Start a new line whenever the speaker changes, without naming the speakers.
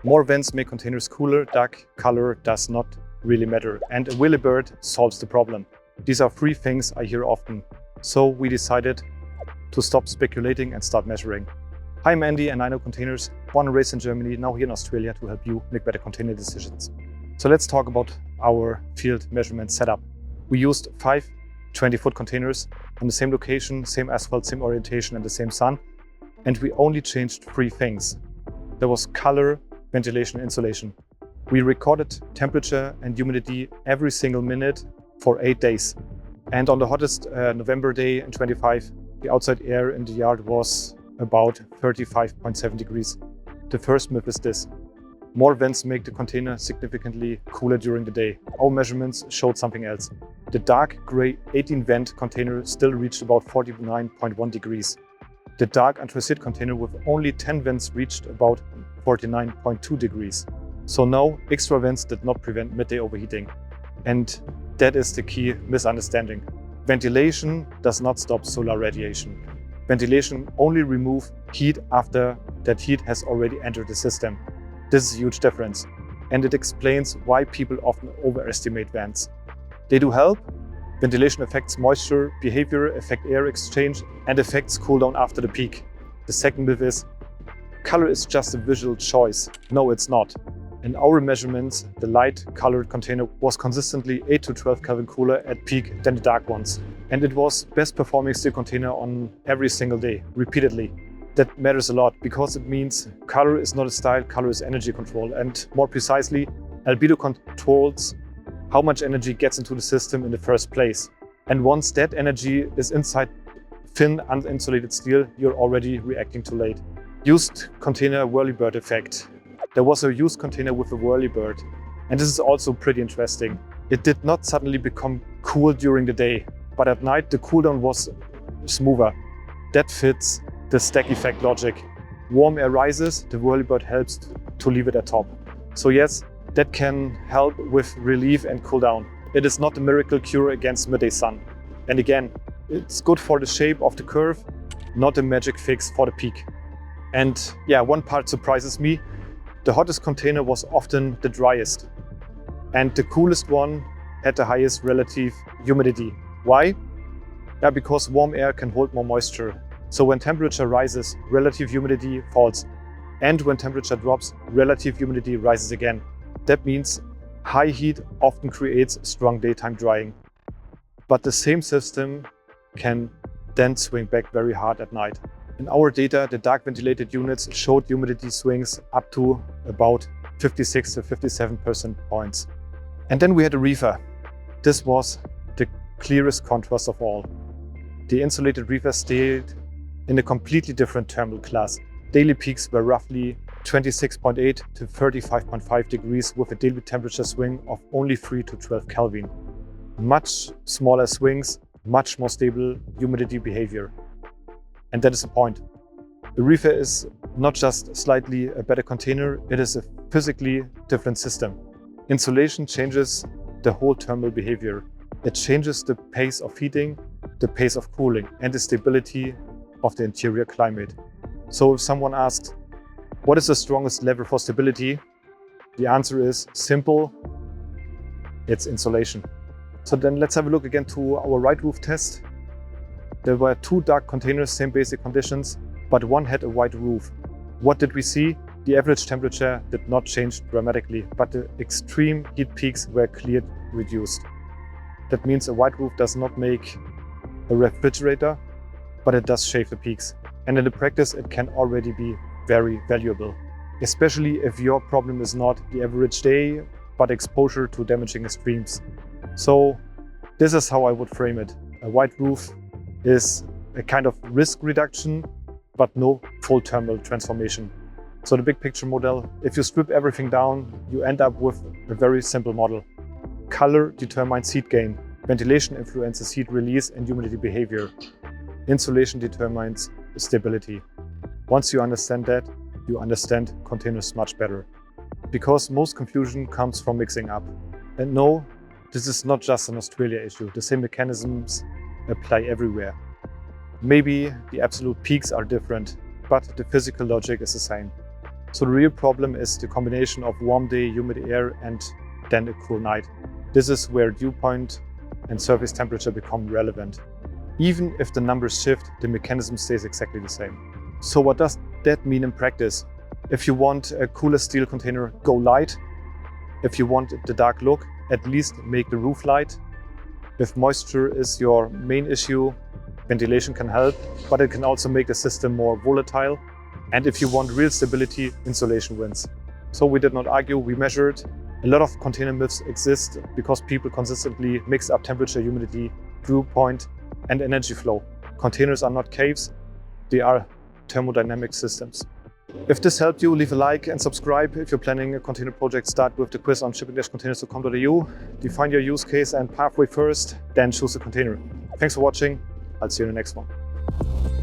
More vents make containers cooler, dark color does not really matter, and a whirlybird solves the problem. These are three things I hear often, so we decided to stop speculating and start measuring. Hi, I'm Andy and I know containers, born and raised in Germany, now here in Australia to help you make better container decisions. So let's talk about our field measurement setup. We used 5 20-foot containers on the same location, same asphalt, same orientation and the same sun, and we only changed 3 things. There was color, ventilation, insulation. We recorded temperature and humidity every single minute for 8 days. And on the hottest November day in 25, the outside air in the yard was about 35.7 degrees. The first myth is this: more vents make the container significantly cooler during the day. Our measurements showed something else. The dark gray 18 vent container still reached about 49.1 degrees. The dark anthracite container with only 10 vents reached about 49.2 degrees. So no, extra vents did not prevent midday overheating. And that is the key misunderstanding. Ventilation does not stop solar radiation. Ventilation only removes heat after that heat has already entered the system. This is a huge difference, and it explains why people often overestimate vents. They do help. Ventilation affects moisture, behavior, affects air exchange, and affects cooldown after the peak. The second myth is, color is just a visual choice. No, it's not. In our measurements, the light-colored container was consistently 8 to 12 Kelvin cooler at peak than the dark ones. And it was best performing steel container on every single day, repeatedly. That matters a lot because it means color is not a style, color is energy control. And more precisely, albedo controls how much energy gets into the system in the first place. And once that energy is inside thin, uninsulated steel, you're already reacting too late. Used container whirlybird effect. There was a used container with a whirlybird. And this is also pretty interesting. It did not suddenly become cool during the day, but at night the cooldown was smoother. That fits the stack effect logic. Warm air rises, the whirlybird helps to leave it at top. So yes, that can help with relief and cool down. It is not a miracle cure against midday sun. And again, it's good for the shape of the curve, not a magic fix for the peak. And yeah, one part surprises me. The hottest container was often the driest, and the coolest one had the highest relative humidity. Why? Yeah, because warm air can hold more moisture. So when temperature rises, relative humidity falls. And when temperature drops, relative humidity rises again. That means high heat often creates strong daytime drying. But the same system can then swing back very hard at night. In our data, the dark ventilated units showed humidity swings up to about 56 to 57% points. And then we had a reefer. This was the clearest contrast of all. The insulated reefer stayed in a completely different thermal class. Daily peaks were roughly 26.8 to 35.5 degrees with a daily temperature swing of only 3 to 12 Kelvin. Much smaller swings, much more stable humidity behavior. And that is the point. The reefer is not just slightly a better container, it is a physically different system. Insulation changes the whole thermal behavior. It changes the pace of heating, the pace of cooling, and the stability of the interior climate. So if someone asks, what is the strongest lever for stability? The answer is simple, it's insulation. So then let's have a look again to our right roof test. There were 2 dark containers, same basic conditions, but one had a white roof. What did we see? The average temperature did not change dramatically, but the extreme heat peaks were clearly reduced. That means a white roof does not make a refrigerator, but it does shave the peaks. And in the practice, it can already be very valuable, especially if your problem is not the average day, but exposure to damaging extremes. So this is how I would frame it. A white roof is a kind of risk reduction, but no full thermal transformation. So the big picture model, if you strip everything down, you end up with a very simple model. Color determines heat gain. Ventilation influences heat release and humidity behavior. Insulation determines stability. Once you understand that, you understand containers much better. Because most confusion comes from mixing up. And no, this is not just an Australia issue. The same mechanisms apply everywhere. Maybe the absolute peaks are different, but the physical logic is the same. So the real problem is the combination of warm day, humid air, and then a cool night. This is where dew point and surface temperature become relevant. Even if the numbers shift, the mechanism stays exactly the same. So what does that mean in practice? If you want a cooler steel container, go light. If you want the dark look, at least make the roof light. If moisture is your main issue, ventilation can help, but it can also make the system more volatile. And if you want real stability, insulation wins. So we did not argue, we measured. A lot of container myths exist because people consistently mix up temperature, humidity, dew point, and energy flow. Containers are not caves, they are thermodynamic systems. If this helped you, leave a like and subscribe. If you're planning a container project, start with the quiz on shipping-containers.com.au. Define your use case and pathway first, then choose a container. Thanks for watching. I'll see you in the next one.